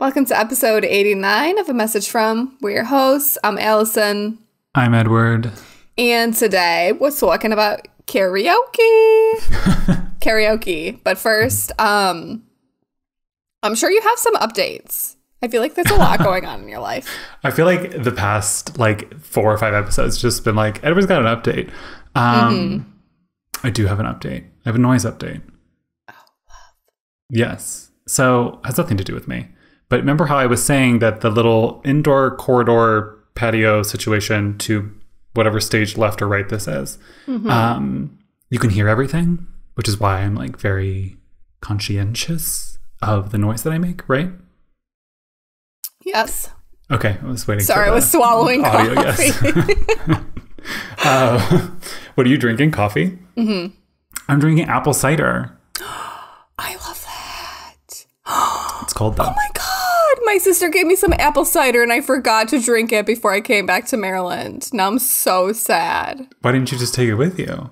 Welcome to episode 89 of A Message From. We're your hosts. I'm Alyson. I'm Edward. And today we're talking about karaoke. Karaoke. But first, I'm sure you have some updates. I feel like there's a lot going on in your life. I feel like the past 4 or 5 episodes just been like, Edward's got an update. I do have an update. I have a noise update. Oh, love. Yes. So it has nothing to do with me. But remember how I was saying that the little indoor corridor patio situation to whatever stage left or right this is, you can hear everything, which is why I'm very conscientious of the noise that I make, right? Yes. Okay, I was waiting. Sorry, for I was swallowing audio, coffee. Yes. What are you drinking? Coffee? Mm-hmm. I'm drinking apple cider. I love that. It's cold though. Oh my God. My sister gave me some apple cider and I forgot to drink it before I came back to Maryland. Now I'm so sad. Why didn't you just take it with you?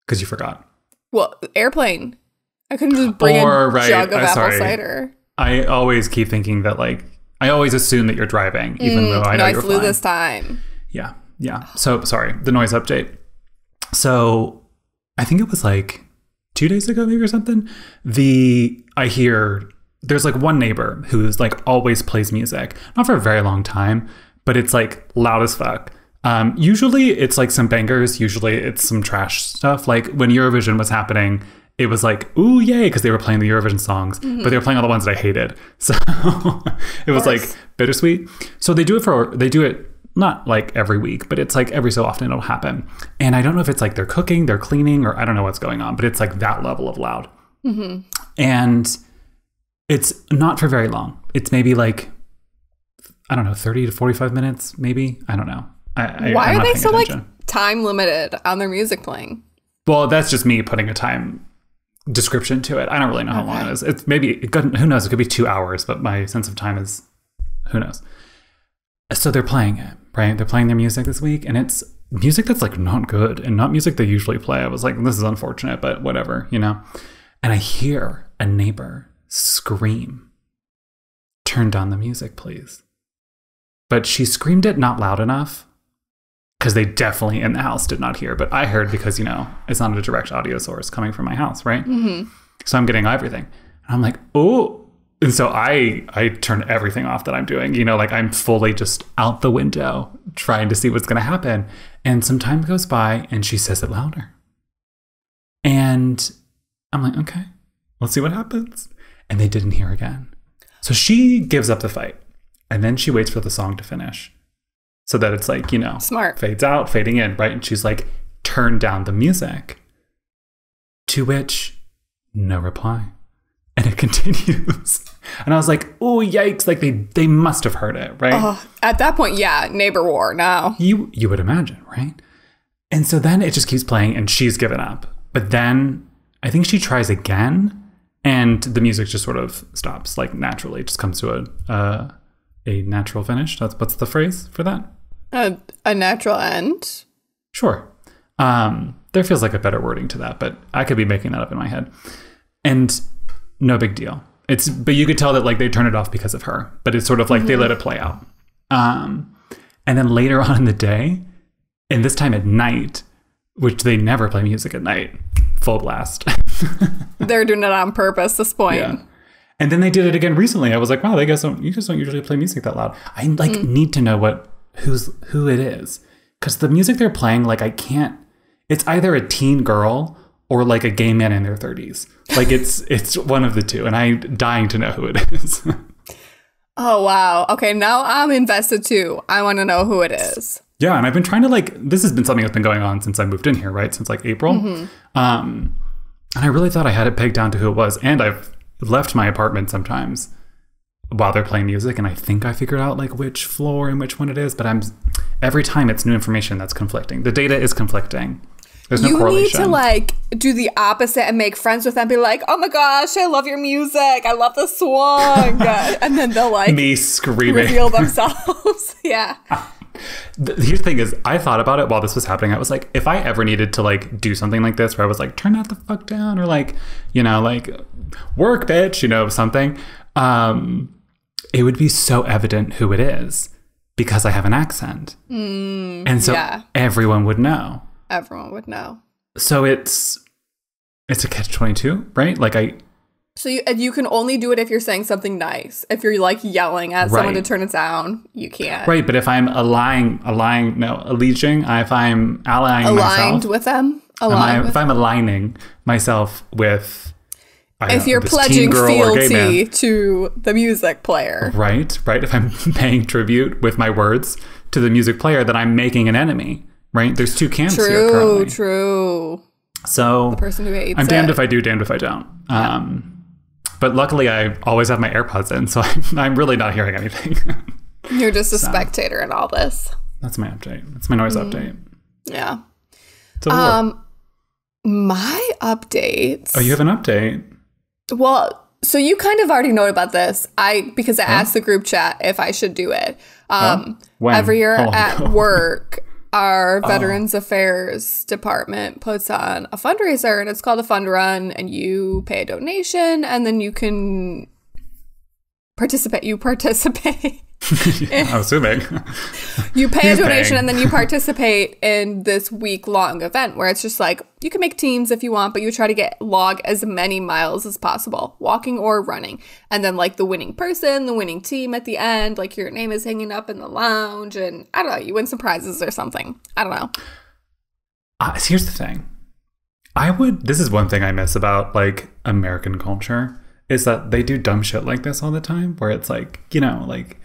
Because you forgot. Well, airplane. I couldn't just bring a jug of apple cider. I always keep thinking that I always assume that you're driving, even though I know you're flying. I flew this time. Yeah. So, sorry, the noise update. So, I think it was 2 days ago maybe or something. I hear there's one neighbor who's always plays music. Not for a very long time, but it's loud as fuck. Usually it's some bangers. Usually it's some trash stuff. When Eurovision was happening, it was ooh, yay, because they were playing the Eurovision songs, but they were playing all the ones that I hated. So it was bittersweet. So they do it not every week, but it's every so often it'll happen. And I don't know if it's they're cooking, they're cleaning, or I don't know what's going on, but it's that level of loud. Mm-hmm. And it's not for very long. It's maybe I don't know, 30 to 45 minutes, maybe. I don't know. Why are they so time limited on their music playing? Well, that's just me putting a time description to it. I don't really know how long it is. It's who knows? It could be 2 hours, but my sense of time is who knows. So they're playing it, right? They're playing their music this week, and it's music that's not good and not music they usually play. I was this is unfortunate, but whatever, And I hear a neighbor scream, "Turn down the music, please." But she screamed it not loud enough, because they definitely in the house did not hear. But I heard because, it's not a direct audio source coming from my house, right? Mm-hmm. So I'm getting everything. And I'm oh. And so I turn everything off that I'm doing. I'm fully just out the window trying to see what's going to happen. And some time goes by and she says it louder. And I'm okay, let's see what happens. And they didn't hear again. So she gives up the fight. And then she waits for the song to finish. So that it's smart, fades out, fading in, right? And she's turn down the music. To which, no reply. And it continues. And I was oh, yikes. They must have heard it, right? At that point, yeah, neighbor war now. You would imagine, right? And so then it just keeps playing and she's given up. But then I think she tries again and the music just sort of stops, naturally. It just comes to a natural finish. What's the phrase for that? A natural end? Sure. There feels like a better wording to that, but I could be making that up in my head. And no big deal. But you could tell that they turn it off because of her, but it's sort of they let it play out. And then later on in the day, and this time at night, which they never play music at night, full blast. They're doing it on purpose, this point. Yeah. And then they did it again recently. I was wow, you guys don't usually play music that loud. I need to know who it is. Because the music they're playing, I can't, it's either a teen girl or a gay man in their 30s. It's one of the two. And I'm dying to know who it is. Oh, wow. Okay, now I'm invested too. I want to know who it is. Yeah, and I've been trying to this has been something that's been going on since I moved in here, right? Since April. Mm-hmm. And I really thought I had it pegged down to who it was. And I've left my apartment sometimes while they're playing music, and I think I figured out which floor and which one it is, but every time it's new information that's conflicting. The data is conflicting. There's no correlation. You need to do the opposite and make friends with them. Be oh my gosh, I love your music. I love the song. And then they'll me screaming, reveal themselves. Yeah. Here's the thing is, I thought about it while this was happening. I was if I ever needed to do something like this, where I was turn that the fuck down, or work, bitch, something. it would be so evident who it is because I have an accent. And so everyone would know. Everyone would know. So it's a catch-22, right? Like So you can only do it if you're saying something nice. If you're like yelling at someone to turn it down, you can't. Right, but if I'm allying aligned with them, if I'm aligning myself with, if you're pledging fealty to the music player, right. If I'm paying tribute with my words to the music player, then I'm making an enemy. Right, there's two camps here currently. True. So the person who hates I'm damned if I do, damned if I don't. But luckily, I always have my AirPods in, so I'm really not hearing anything. You're just a spectator in all this. That's my update. That's my noise update. Yeah. So my updates. Oh, you have an update? Well, so you kind of already know about this. Because I asked the group chat if I should do it. Every year at work, our Veterans Affairs department puts on a fundraiser, and it's called a fund run, and you pay a donation, and then you can participate. You participate. I'm assuming. You pay a donation and then you participate in this week-long event where it's just like, you can make teams if you want, but you try to log as many miles as possible, walking or running. And then like the winning person, the winning team at the end, like your name is hanging up in the lounge, and I don't know, you win some prizes or something. I don't know. Here's the thing. This is one thing I miss about like American culture, is that they do dumb shit like this all the time, where it's like, like,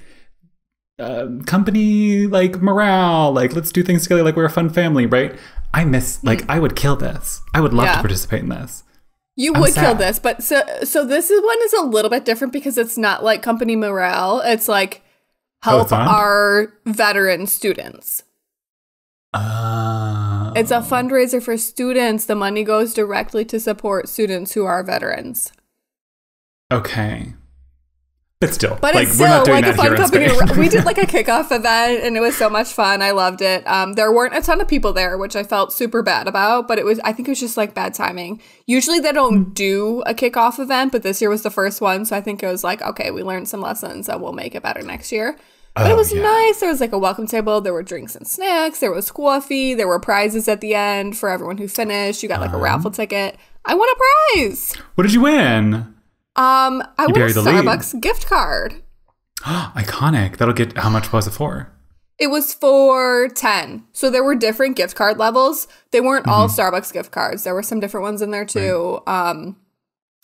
company like morale, like let's do things together like we're a fun family, right? I miss I would kill this. I would love to participate in this. You would kill this, but so this one is a little bit different because it's not like company morale. It's like help our veteran students. It's a fundraiser for students. The money goes directly to support students who are veterans. Okay. But still, but it's still like a fun company. We did like a kickoff event, and it was so much fun. I loved it. There weren't a ton of people there, which I felt super bad about, but I think it was just like bad timing. Usually they don't do a kickoff event, but this year was the first one. So I think it was like, okay, we learned some lessons and we'll make it better next year. But it was nice. There was like a welcome table. There were drinks and snacks. There was coffee. There were prizes at the end for everyone who finished. You got like a raffle ticket. I won a prize. What did you win? I won a Starbucks gift card. Iconic. That'll get, how much was it for? It was for 10. So there were different gift card levels. They weren't all Starbucks gift cards. There were some different ones in there too. Right.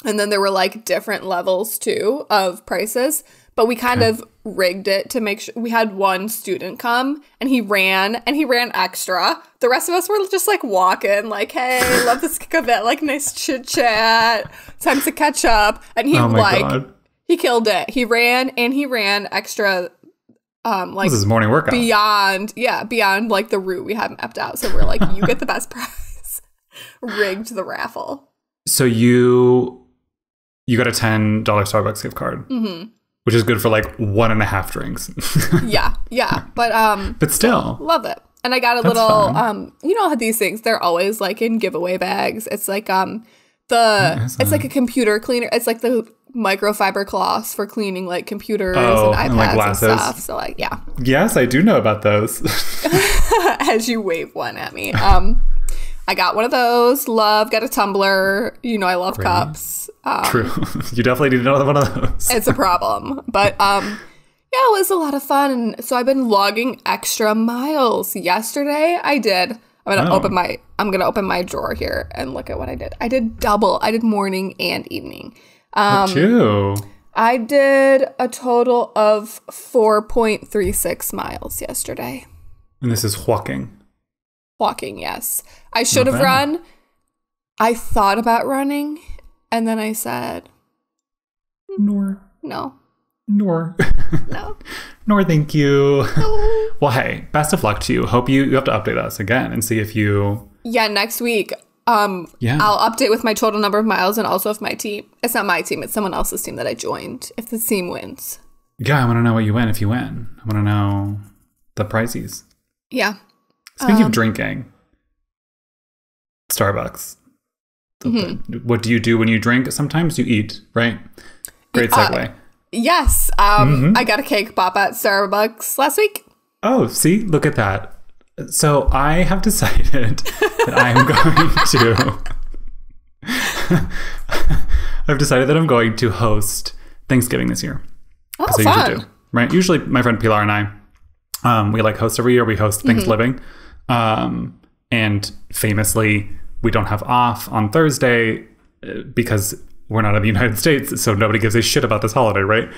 And then there were like different levels too of prices. But we kind of rigged it to make sure. We had one student come and he ran extra. The rest of us were just like walking like, hey, love this event, like nice chit chat, time to catch up. And he he killed it. He ran extra. Like this is morning workout beyond like the route we had mapped out. So we're like, you get the best prize. Rigged the raffle. So you got a $10 Starbucks gift card. Mm-hmm. Which is good for like 1.5 drinks. yeah. But still. Love it. And I got a little, you know how these things, they're always like in giveaway bags. It's like it's like a computer cleaner. It's like the microfiber cloths for cleaning like computers and iPads and, like and stuff. So like, yeah. Yes, I do know about those. As you wave one at me. I got one of those. Got a tumbler. You know I love cups. True. You definitely need another one of those. It's a problem. But yeah, it was a lot of fun. And so I've been logging extra miles. Yesterday I did. I'm gonna open my drawer here and look at what I did. I did double. I did morning and evening. I did a total of 4.36 miles yesterday. And this is walking. Walking, yes. I should have run. I thought about running, and then I said, no. No. Nor thank you. No. Well, hey, best of luck to you. Hope you have to update us again and see if you... Yeah, next week. I'll update with my total number of miles and also if my team... It's not my team, it's someone else's team that I joined. If the team wins. Yeah, I want to know what you win if you win. I want to know the prizes. Yeah. Speaking of drinking, Starbucks. What do you do when you drink? Sometimes you eat, right? Great segue. Yes. I got a cake pop at Starbucks last week. Oh, see? Look at that. So I have decided that I'm going to host Thanksgiving this year. Oh, as I fun. usually do, right? Usually my friend Pilar and I, we like host every year. We host Thanksgiving. And famously, we don't have off on Thursday because we're not in the United States, so nobody gives a shit about this holiday, right?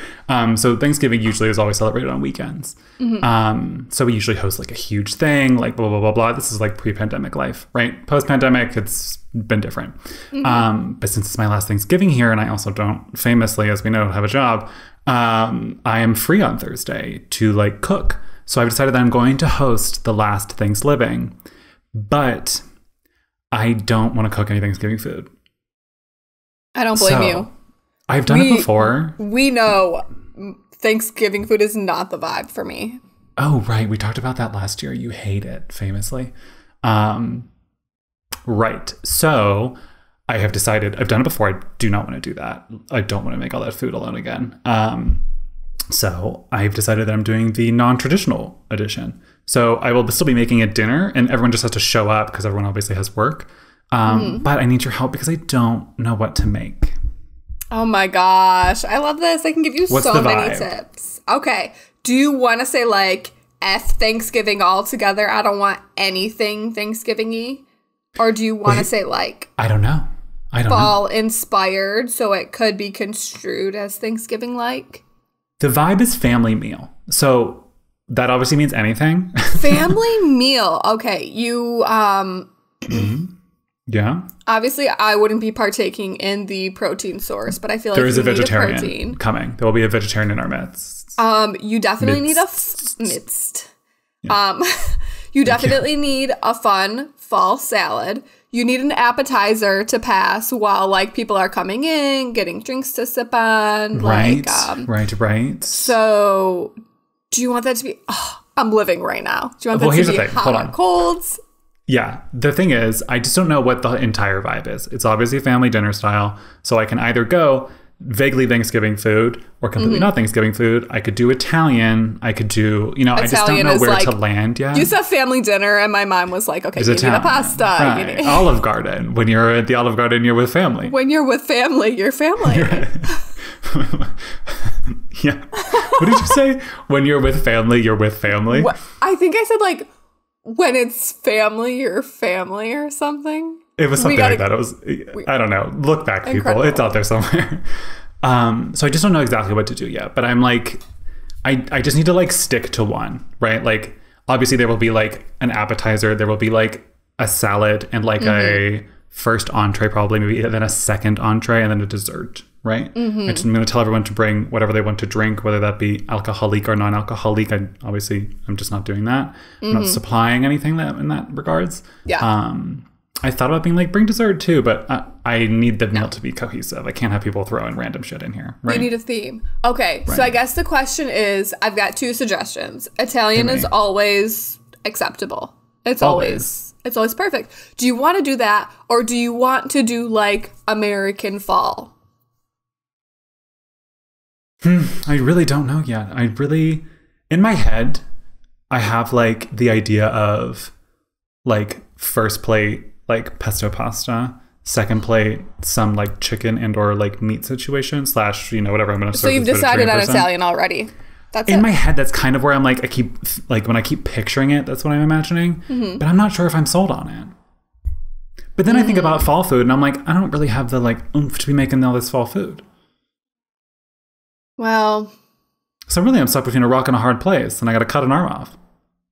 So Thanksgiving usually is always celebrated on weekends. So we usually host like a huge thing, like blah, blah, blah, blah. This is like pre-pandemic life, right? Post-pandemic, it's been different. But since it's my last Thanksgiving here, and I also don't famously, as we know, have a job, I am free on Thursday to like cook. So I've decided that I'm going to host the last Thanksgiving, but I don't want to cook any Thanksgiving food. I don't blame you. I've done it before. We know Thanksgiving food is not the vibe for me. Oh, right. We talked about that last year. You hate it, famously. Right. So I have decided, I've done it before. I do not want to do that. I don't want to make all that food alone again. So I've decided that I'm doing the non-traditional edition. So I will still be making a dinner, and everyone just has to show up because everyone obviously has work. But I need your help because I don't know what to make. Oh my gosh. I love this. I can give you so many tips. Okay. Do you want to say like F Thanksgiving altogether? I don't want anything Thanksgiving-y. Or do you want to say like... I don't know. Fall inspired, so it could be construed as Thanksgiving-like? The vibe is family meal. So that obviously means anything. Family meal. Okay. You... Yeah. Obviously, I wouldn't be partaking in the protein source, but I feel like there is a vegetarian coming. There will be a vegetarian in our midst. You definitely need a midst. Yeah. You definitely need a fun fall salad. You need an appetizer to pass while like people are coming in, getting drinks to sip on. Right. Right. So, do you want that to be? Oh, I'm living right now. Do you want that to be hot or colds? Yeah. The thing is, I just don't know what the entire vibe is. It's obviously family dinner style. So I can either go vaguely Thanksgiving food or completely not Thanksgiving food. I could do Italian. I could do, Italian, I just don't know where to land yet. You said family dinner and my mind was like, okay, you need a pasta. Right. Olive Garden. When you're at the Olive Garden, you're with family. When you're with family, you're family. Yeah. What did you say? When you're with family, you're with family? I think I said like, when it's family, you're family or something. It was something like that. It was, I don't know. Look back, people. Incredible. It's out there somewhere. So I just don't know exactly what to do yet. But I'm like, I just need to like stick to one, right? Like, obviously there will be like an appetizer. There will be like a salad and like a first entree, probably maybe, and then a second entree and then a dessert, right? I'm going to tell everyone to bring whatever they want to drink, whether that be alcoholic or non-alcoholic. I'm just not doing that. I'm not supplying anything in that regards. Yeah. I thought about being like, bring dessert too, but I need the meal to be cohesive. I can't have people throwing random shit in here. Right? You need a theme. Okay. Right. So I guess the question is, I've got two suggestions. Italian is always acceptable. It's always perfect. Do you want to do that, or do you want to do like American Fall? I really don't know yet. In my head, I have like the idea of like first plate, like pesto pasta, second plate, some like chicken and or like meat situation / whatever I'm going to serve. So you've decided on Italian already. That's in my head. That's kind of where I'm like, when I keep picturing it, that's what I'm imagining, but I'm not sure if I'm sold on it. But then I think about fall food and I'm like, I don't really have the like oomph to be making all this fall food. Well, so really I'm stuck between a rock and a hard place and I got to cut an arm off.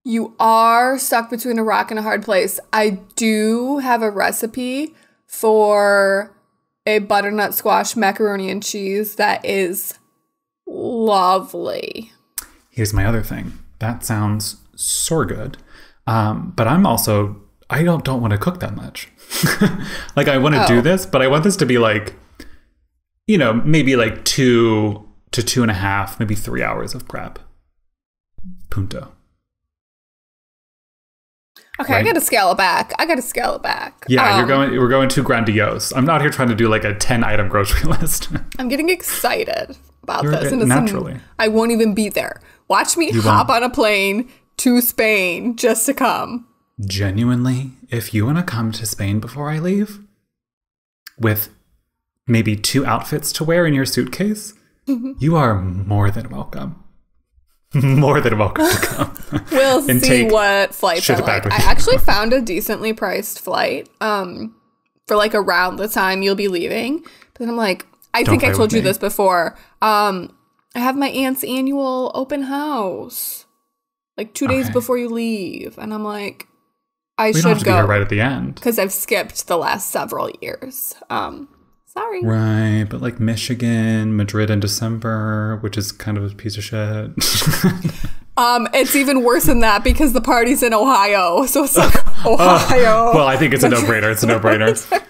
You are stuck between a rock and a hard place. I do have a recipe for a butternut squash macaroni and cheese that is lovely. Here's my other thing. That sounds so good. But I'm also, I don't want to cook that much. Like I want to do this, but I want this to be like, maybe like 2 to 2.5, maybe 3 hours of prep. Punto. Okay, right? I gotta scale it back. Yeah, we're going too grandiose. I'm not here trying to do like a 10-item grocery list. I'm getting excited. about this. And naturally. I won't even be there. Watch me hop on a plane to Spain just to come. Genuinely, if you want to come to Spain before I leave, with maybe 2 outfits to wear in your suitcase, you are more than welcome. More than welcome to come. We'll see what flights are like. I actually found a decently priced flight for like around the time you'll be leaving. But then I'm like, I think I told you this before. I have my aunt's annual open house like 2 days before you leave. And I'm like, I should go. We don't have to be here right at the end. Because I've skipped the last several years. Sorry. Right, but like Michigan, Madrid in December, which is kind of a piece of shit. It's even worse than that because the party's in Ohio. So it's like Ohio. Well, I think it's a no-brainer. It's a no-brainer.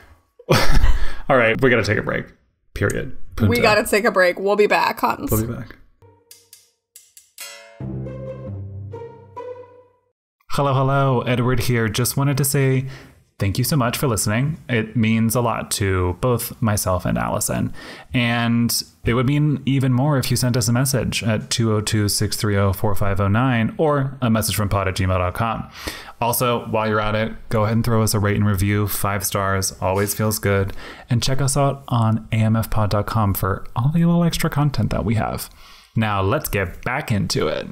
All right, we got to take a break. Period. Punto. We got to take a break. We'll be back, Hans. We'll be back. Hello. Edward here. Just wanted to say thank you so much for listening. It means a lot to both myself and Alyson. And it would mean even more if you sent us a message at 202-630-4509 or a message from pod@gmail.com. Also, while you're at it, go ahead and throw us a rate and review. 5 stars always feels good. And check us out on amfpod.com for all the little extra content that we have. Now, let's get back into it.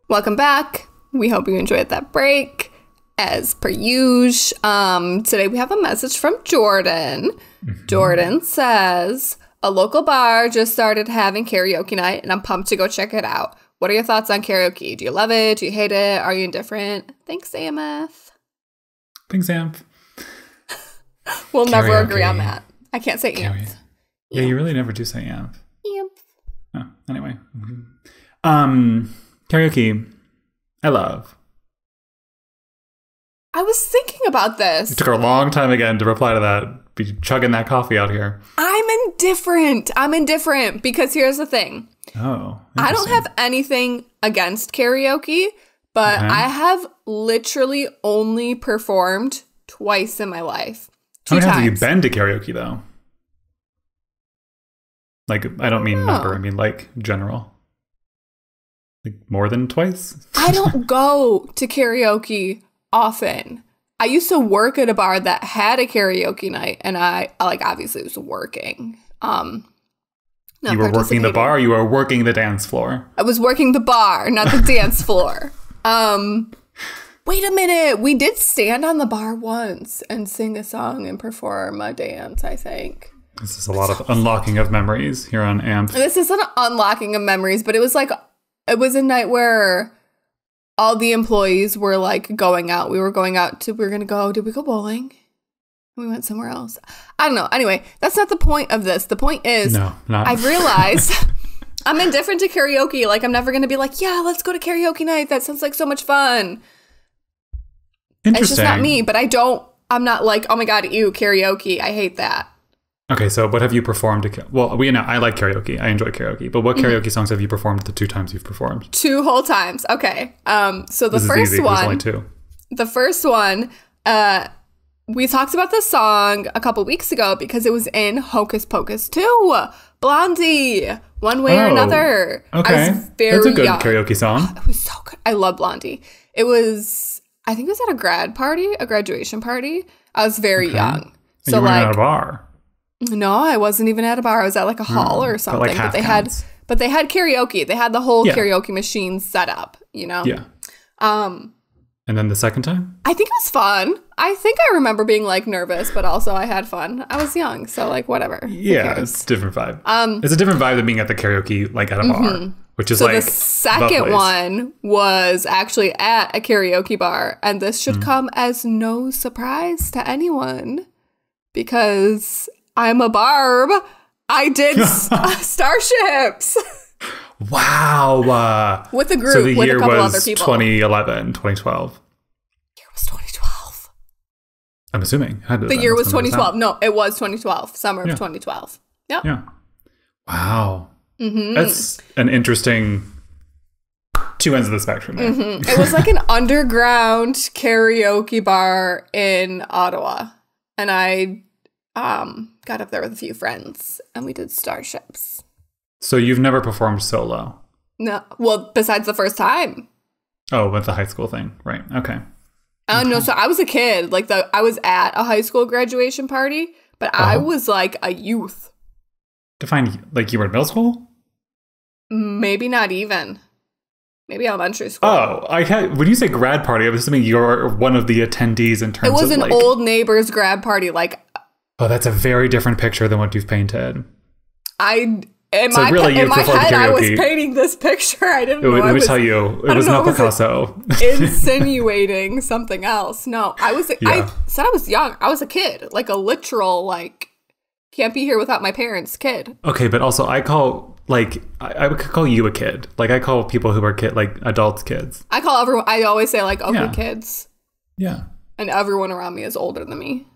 Welcome back. We hope you enjoyed that break. As per usual, today we have a message from Jordan. Jordan says, a local bar just started having karaoke night and I'm pumped to go check it out. What are your thoughts on karaoke? Do you love it? Do you hate it? Are you indifferent? Thanks, AMF. Thanks, AMF. We'll never agree on that. I can't say AMF. Yeah, you really never do say AMF. AMF. Oh, anyway. Karaoke. I love. I was thinking about this. It took her a long time again to reply to that. Be chugging that coffee out here. I'm indifferent because here's the thing. Oh, I don't have anything against karaoke, but I have literally only performed twice in my life. 2 times. How many times have you been to karaoke, though? Like, I don't mean number. I mean, like, general. Like, more than twice? I don't go to karaoke often. I used to work at a bar that had a karaoke night, and I like, obviously was working. You were working the bar, or you were working the dance floor? I was working the bar, not the dance floor. Wait a minute. We did stand on the bar once and sing a song and perform a dance, I think. This is a lot of unlocking of memories here on AMP. This isn't an unlocking of memories, but it was like, it was a night where all the employees were like going out. We were going to go, did we go bowling? We went somewhere else. I don't know. Anyway, that's not the point of this. The point is, I've realized I'm indifferent to karaoke. Like, I'm never going to be like, yeah, let's go to karaoke night. That sounds like so much fun. Interesting. It's just not me, but I'm not like, oh my God, ew, karaoke. I hate that. Okay, so what have you performed? I like karaoke. I enjoy karaoke. But what karaoke songs have you performed the 2 times you've performed? 2 whole times. Okay. So the first one. There's only 2. The first one, we talked about this song a couple weeks ago because it was in Hocus Pocus 2. Blondie. One Way or Another. Okay. I was very That's a good young. karaoke song. It was so good. I love Blondie. I think it was at a graduation party. I was very young. So you weren't at a bar. No, I wasn't even at a bar. I was at like a hall or something. But they had karaoke. They had the whole karaoke machine set up, you know? Yeah. And then the second time? I think it was fun. I think I remember being like nervous, but also I had fun. I was young, so like whatever. Yeah, it's a different vibe. It's a different vibe than being at the karaoke like at a bar, which is so like the second one was actually at a karaoke bar, and this should come as no surprise to anyone because I'm a barb. I did Starships. Wow. With a group, with a couple other people. 2011, 2012. The year was 2012. I'm assuming. The year was 2012. No, it was 2012. Summer of 2012. Yep. Yeah. Wow. That's an interesting 2 ends of the spectrum there. It was like an underground karaoke bar in Ottawa. And I got up there with a few friends and we did Starships. So you've never performed solo? No. Well, besides the first time. Oh, with the high school thing. Right. Okay. No, so I was a kid. Like, I was at a high school graduation party, but I was like a youth. Define, like you were in middle school? Maybe not even. Maybe elementary school. Oh, when you say grad party, I'm assuming you're one of the attendees in terms of It was an like, old neighbor's grad party. Like, oh, that's a very different picture than what you've painted. In my head, I was painting this picture. I didn't know. Let me tell you, it was not Picasso. Insinuating something else. No, I said I was young. I was a kid, like a literal, like, can't be here without my parents kid. Okay, but also I call, like, I would call you a kid. Like, I call people who are like adults kids. I call everyone, I always say, like, okay, kids. Yeah. And everyone around me is older than me.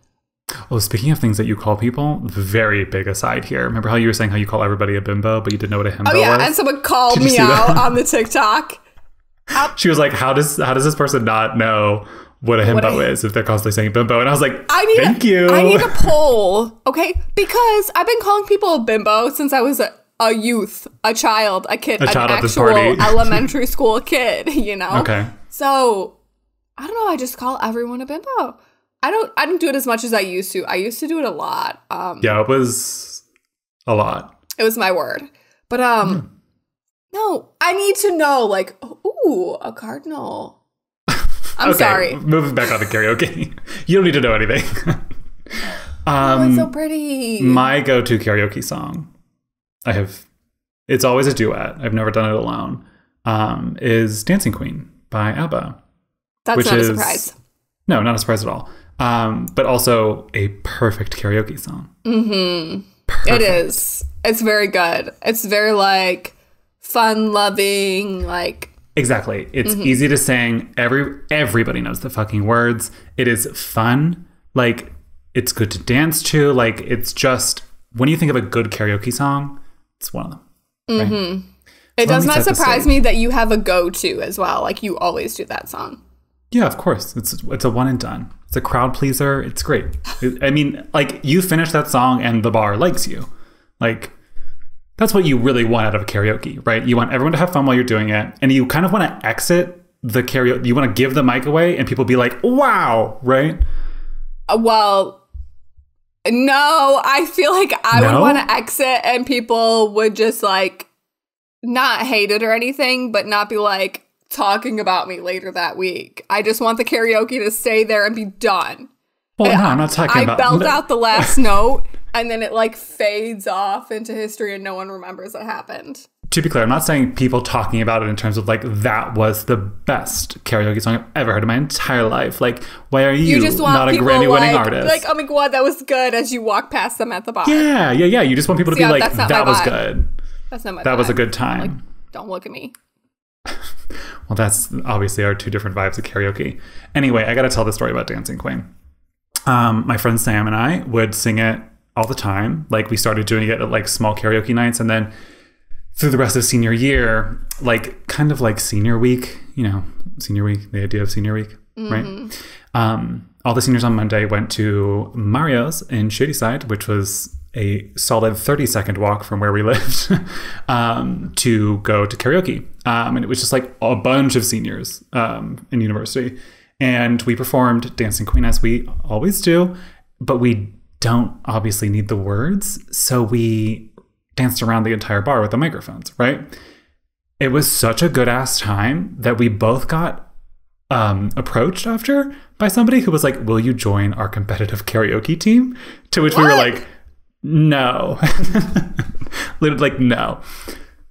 Oh, speaking of things that you call people, very big aside here. Remember how you were saying how you call everybody a bimbo, but you didn't know what a himbo was? Oh, yeah, and someone called me out on the TikTok. She was like, how does this person not know what a himbo is if they're constantly saying bimbo? And I was like, thank you. I need a poll, okay? Because I've been calling people a bimbo since I was a youth, a child, a kid, an actual elementary school kid, you know? Okay. So, I don't know, I just call everyone a bimbo. I don't do it as much as I used to. I used to do it a lot. Yeah, it was a lot. It was my word. But, no, I need to know, like, ooh, a cardinal. I'm sorry. Moving back on to karaoke. You don't need to know anything. Oh, it's so pretty. My go-to karaoke song, it's always a duet. I've never done it alone, is Dancing Queen by ABBA. That's not a surprise. No, not a surprise at all. But also a perfect karaoke song. Mm-hmm. It is. It's very good. It's very, like, fun-loving, like... Exactly. It's easy to sing. Everybody knows the fucking words. It is fun. Like, it's good to dance to. Like, it's just... When you think of a good karaoke song, it's one of them. Mm-hmm. Right? It does not surprise me that you have a go-to as well. Like, you always do that song. Yeah, of course. It's a one and done. It's a crowd pleaser. It's great. I mean, like, you finish that song and the bar likes you. Like, that's what you really want out of karaoke, right? You want everyone to have fun while you're doing it. And you kind of want to exit the karaoke. You want to give the mic away and people be like, wow, right? Well, no, I feel like I would want to exit and people would just, like, not hate it or anything, but not be like, talking about me later that week. I just want the karaoke to stay there and be done. Well, no, I'm not talking about... I belt out the last note, and then it, like, fades off into history and no one remembers what happened. To be clear, I'm not saying people talking about it in terms of, like, that was the best karaoke song I've ever heard in my entire life. Like, why are you just want not a Grammy-winning artist? Like, oh my god, that was good, as you walk past them at the bar. Yeah. You just want people to be like, that was good. That's not my vibe. That was a good time. Like, don't look at me. Well, that's obviously our two different vibes of karaoke. Anyway, I got to tell the story about Dancing Queen. My friend Sam and I would sing it all the time. Like, we started doing it at, like, small karaoke nights. And then through the rest of senior year, like, kind of like senior week, you know, senior week, the idea of senior week, right? All the seniors on Monday went to Mario's in Shadyside, which was a solid 30-second walk from where we lived, to go to karaoke. And it was just like a bunch of seniors in university. And we performed Dancing Queen as we always do, but we don't obviously need the words. So we danced around the entire bar with the microphones, right? It was such a good ass time that we both got approached after by somebody who was like, will you join our competitive karaoke team? To which we were like, no. Like, no.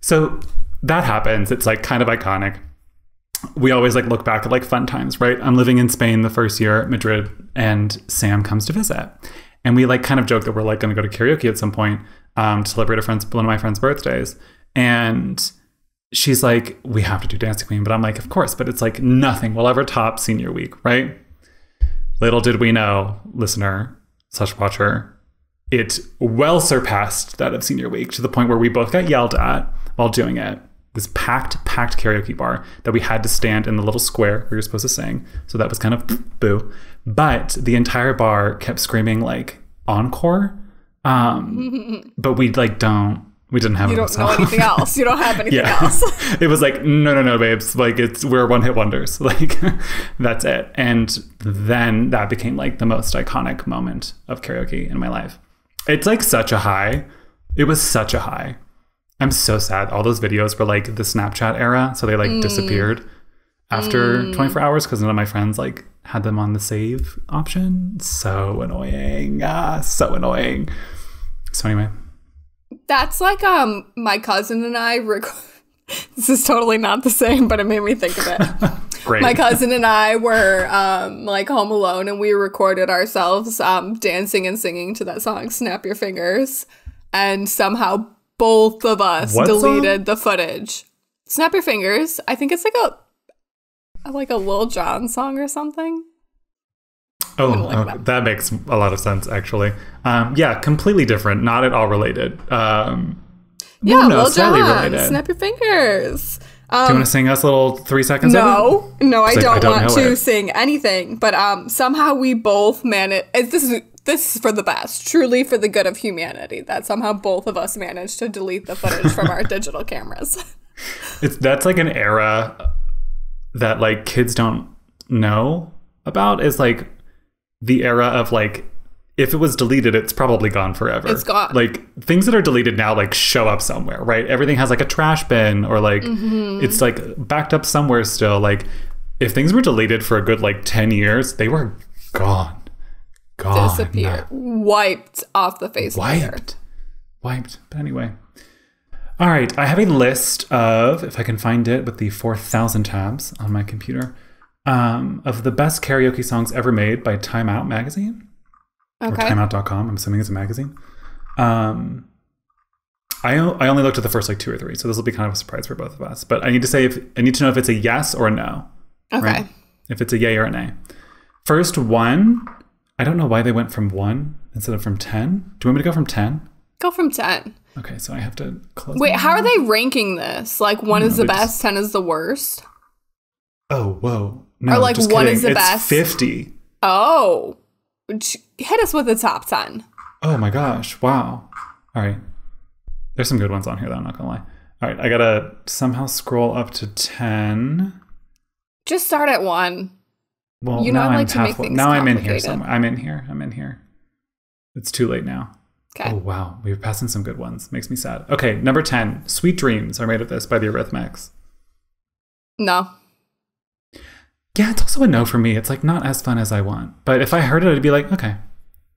So that happens. It's like kind of iconic. We always like look back at like fun times, right? I'm living in Spain the first year at Madrid, and Sam comes to visit. And we like kind of joke that we're like going to go to karaoke at some point to celebrate one of my friend's birthdays. And she's like, we have to do Dancing Queen. But I'm like, of course. But it's like nothing will ever top senior week, right? Little did we know, listener / watcher, it well surpassed that of senior week to the point where we both got yelled at while doing it. This packed karaoke bar that we had to stand in the little square we were supposed to sing. So that was kind of boo. But the entire bar kept screaming like, encore. But we like we didn't have You don't know anything else. You don't have anything else. It was like, no, babes. Like we're one-hit wonders. Like that's it. And then that became like the most iconic moment of karaoke in my life. It's like such a high. It was such a high. I'm so sad. All those videos were like the Snapchat era. So they like disappeared after 24 hours because none of my friends like had them on the save option. So annoying. So annoying. So anyway. That's like my cousin and I this is totally not the same, but it made me think of it. Great. My cousin and I were like home alone, and we recorded ourselves dancing and singing to that song Snap Your Fingers, and somehow both of us deleted the footage. Snap Your Fingers. I think it's like a Lil Jon song or something. Oh, that makes a lot of sense, actually. Yeah, completely different. Not at all related. Lil Jon, related. Snap Your Fingers. Do you want to sing us a little 3 seconds of it? No, I don't want to sing anything. But somehow we both managed. This is for the best, truly for the good of humanity, that somehow both of us managed to delete the footage from our digital cameras. That's like an era that like kids don't know about. Is like the era of like, if it was deleted, it's probably gone forever. It's gone. Like things that are deleted now like show up somewhere, right? Everything has like a trash bin or like it's like backed up somewhere still. Like if things were deleted for a good like 10 years, they were gone. Disappeared. Wiped off the face of the earth. Wiped. But anyway. All right. I have a list of, if I can find it with the 4,000 tabs on my computer, of the best karaoke songs ever made by Time Out magazine. Okay. Or timeout.com. I'm assuming it's a magazine. I only looked at the first like 2 or 3, so this will be kind of a surprise for both of us. But I need to know if it's a yes or a no. Okay. Right? If it's a yay or a nay. First one, I don't know why they went from 1 instead of from 10. Do you want me to go from 10? Go from 10. Okay, so I have to close. Wait, how are they ranking this? Like 1 is the best, 10 is the worst? Oh, whoa. No, or like just 1 kidding. is the it's best? 50. Oh. Hit us with the top 10. Oh my gosh. Wow. All right. There's some good ones on here, though, I'm not going to lie. All right, I got to somehow scroll up to 10. Just start at 1. Well, you know, I like to make things now I'm in here somewhere. I'm in here. It's too late now. Okay. Oh, wow. We're passing some good ones. Makes me sad. Okay, number 10. Sweet Dreams Are Made of This by the Eurythmics. No. Yeah, it's also a no for me. It's like not as fun as I want. But if I heard it, I'd be like, okay.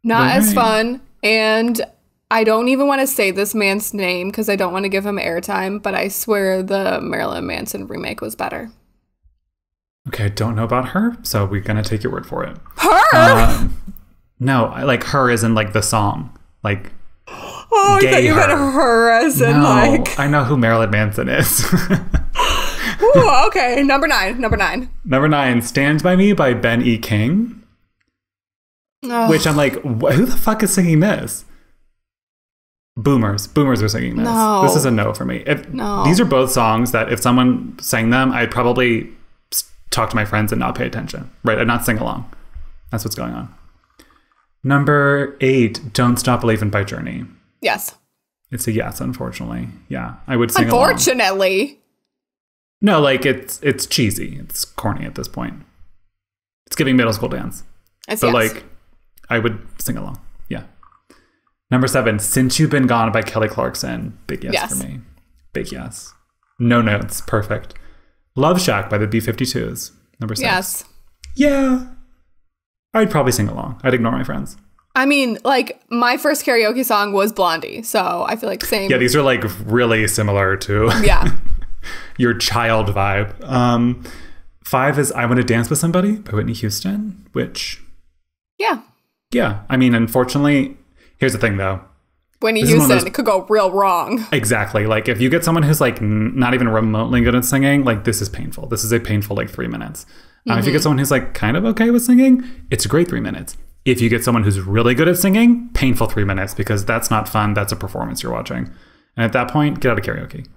Not as fun. And I don't even want to say this man's name because I don't want to give him airtime. But I swear the Marilyn Manson remake was better. Okay, I don't know about her. So we're going to take your word for it. Her? No, like her as in like the song. Like, oh, I thought you meant her as in like. I know who Marilyn Manson is. Ooh, okay, number 9. Number 9, Stand By Me by Ben E. King. Oh. Which I'm like, who the fuck is singing this? Boomers are singing this. No. This is a no for me. These are both songs that if someone sang them, I'd probably talk to my friends and not pay attention. Right? I'd not sing along. That's what's going on. Number 8, Don't Stop Believin' by Journey. Yes. It's a yes, unfortunately. Yeah, I would sing along. Unfortunately. No, like it's cheesy. It's corny at this point. It's giving middle school dance. But yes. Like, I would sing along. Yeah. Number 7, Since You've Been Gone by Kelly Clarkson. Big yes for me. Big yes. No notes. Perfect. Love Shack by the B-52s. Number 6. Yes. Yeah. I'd probably sing along. I'd ignore my friends. I mean, like, my first karaoke song was Blondie, so I feel like same. Yeah, these are, like, really similar to your child vibe. 5 is I Want to Dance with Somebody by Whitney Houston, which... Yeah. I mean, unfortunately, here's the thing, though. Whitney Houston, it could go real wrong. Exactly. Like, if you get someone who's, like, not even remotely good at singing, like, this is painful. This is a painful, like, 3 minutes. If you get someone who's, like, kind of okay with singing, it's a great 3 minutes. If you get someone who's really good at singing, painful 3 minutes, because that's not fun. That's a performance you're watching. And at that point, get out of karaoke.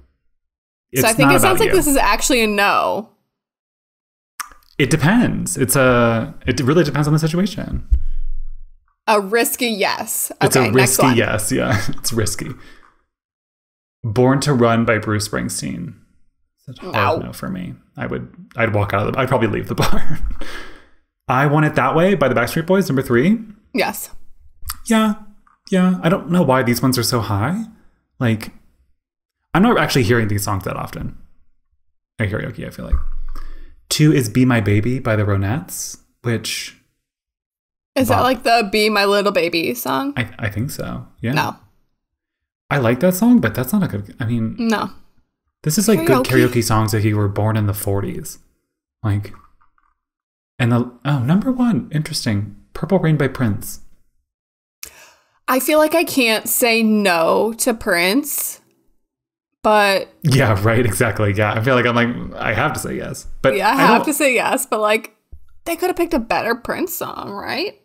So I think it sounds like this is actually a no. It depends. It really depends on the situation. A risky yes. Okay, It's a next risky one. yes. Yeah, it's risky. Born to Run by Bruce Springsteen. It's a hard no for me. I'd walk out of I'd probably leave the bar. I Want It That Way by the Backstreet Boys, number 3. Yes. Yeah. I don't know why these ones are so high. Like, I'm not actually hearing these songs that often. At karaoke, I feel like. 2 is Be My Baby by the Ronettes, which... Is that like the Be My Little Baby song? I think so. Yeah. No. I like that song, but that's not a good... I mean... No. This is like good karaoke songs if you were born in the 40s. Like... And number 1. Interesting. Purple Rain by Prince. I feel like I can't say no to Prince, but... Yeah, right, exactly. Yeah, I feel like I have to say yes. But yeah, I have to say yes, but like, they could have picked a better Prince song, right?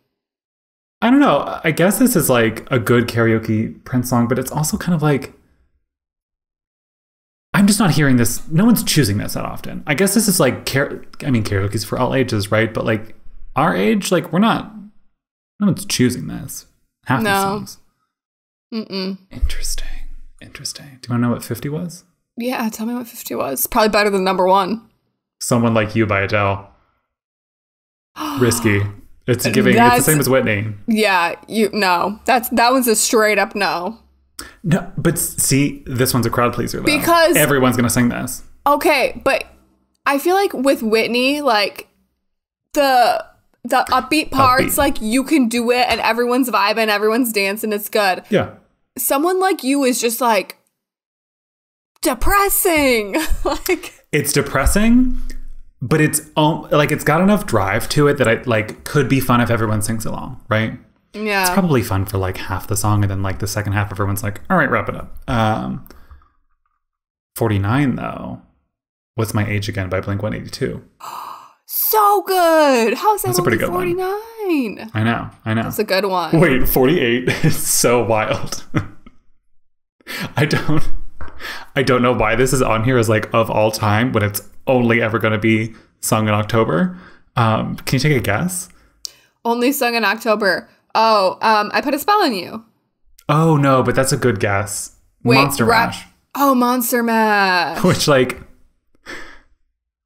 I don't know. I guess this is like a good karaoke Prince song, but it's also kind of like... I'm just not hearing this. No one's choosing this that often. I guess this is like... karaoke's for all ages, right? But like, our age, like, we're not... No one's choosing this. Half the songs. Mm-mm. Interesting. Do you want to know what 50 was? Yeah, tell me what 50 was. Probably better than number 1. Someone Like You by Adele. Risky. It's giving. It's the same as Whitney. Yeah, that one's a straight up no. No, but see, this one's a crowd pleaser though. Because everyone's gonna sing this. Okay, but I feel like with Whitney, like the upbeat parts, like you can do it and everyone's vibing, everyone's dancing, it's good. Yeah. Someone Like You is just like depressing. Like, it's depressing, but it's like it's got enough drive to it that I like could be fun if everyone sings along, right? Yeah. It's probably fun for like half the song, and then like the second half everyone's like, all right, wrap it up. 49 though. What's My Age Again by Blink-182. So good. How's that? That's a pretty good 49? One. I know. That's a good one. Wait, 48 is so wild. I don't know why this is on here as like of all time when it's only ever going to be sung in October. Can you take a guess? Only sung in October. Oh, I Put a Spell on You. Oh no, but that's a good guess. Wait, Monster Mash. Oh, Monster Mash. Which like,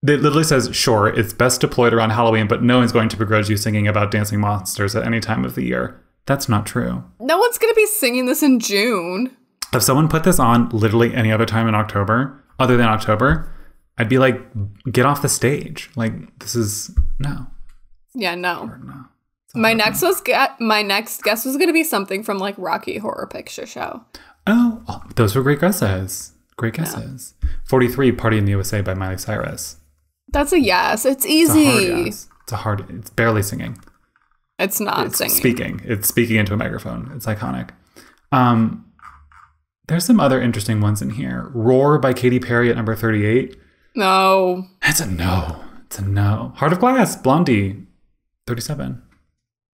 it literally says, sure, it's best deployed around Halloween, but no one's going to begrudge you singing about dancing monsters at any time of the year. That's not true. No one's going to be singing this in June. If someone put this on literally any other time in October, other than October, I'd be like, get off the stage. Like, this is, no. Yeah, no. No. My next guess was going to be something from like Rocky Horror Picture Show. Oh, those were great guesses. Great guesses. Yeah. 43, Party in the USA by Miley Cyrus. That's a yes. It's easy. It's barely singing. It's not singing. Speaking. It's speaking into a microphone. It's iconic. There's some other interesting ones in here. Roar by Katy Perry at number 38. No. That's a no. It's a no. Heart of Glass, Blondie, 37.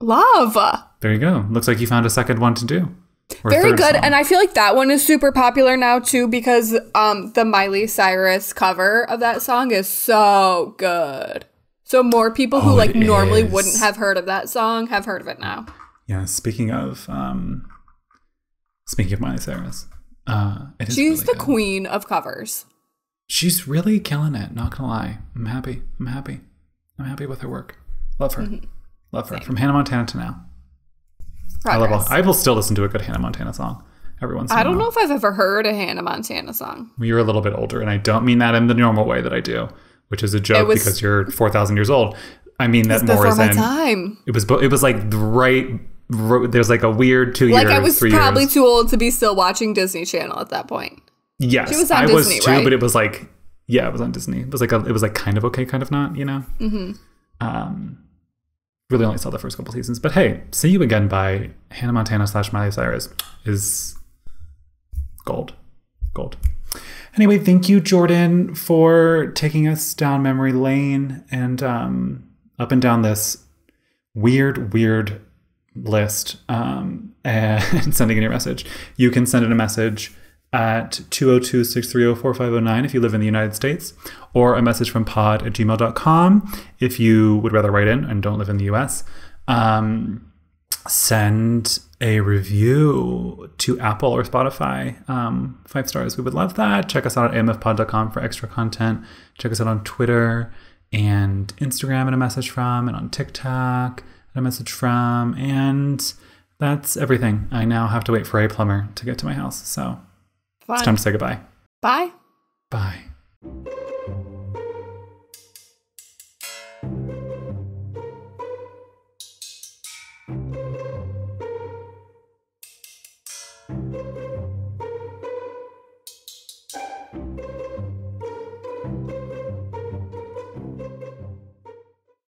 Love. There you go. Looks like you found a second one to do. Very good. And I feel like that one is super popular now too because the Miley Cyrus cover of that song is so good. So more people who like normally wouldn't have heard of that song have heard of it now. Yeah, speaking of Miley Cyrus, she's really the queen of covers. She's really killing it, not gonna lie. I'm happy with her work. Love her. Mm-hmm. Love her. Same. From Hannah Montana to now. I will still listen to a good Hannah Montana song every once in a while. I don't know if I've ever heard a Hannah Montana song. Well, you're a little bit older, and I don't mean that in the normal way that I do, which is a joke because you're 4,000 years old. I mean that more as in time. It was like right. There's like a weird 2 years. Like I was probably too old to be still watching Disney Channel at that point. Yes, she was on Disney, was too, right? but it was like, yeah, it was on Disney. It was like kind of okay, kind of not, you know. Mm-hmm. Really only saw the first couple seasons, but hey, See You Again by Hannah Montana / Miley Cyrus is gold. Anyway, thank you, Jordan, for taking us down memory lane and up and down this weird list and sending in your message. You can send in a message at 202-630-4509 if you live in the United States, or a message from pod@gmail.com if you would rather write in and don't live in the US. send a review to Apple or Spotify. 5 stars. We would love that. Check us out at amfpod.com for extra content. Check us out on Twitter and Instagram and a message from, and on TikTok and a message from. And that's everything. I now have to wait for a plumber to get to my house. So It's time to say goodbye. Bye. Bye.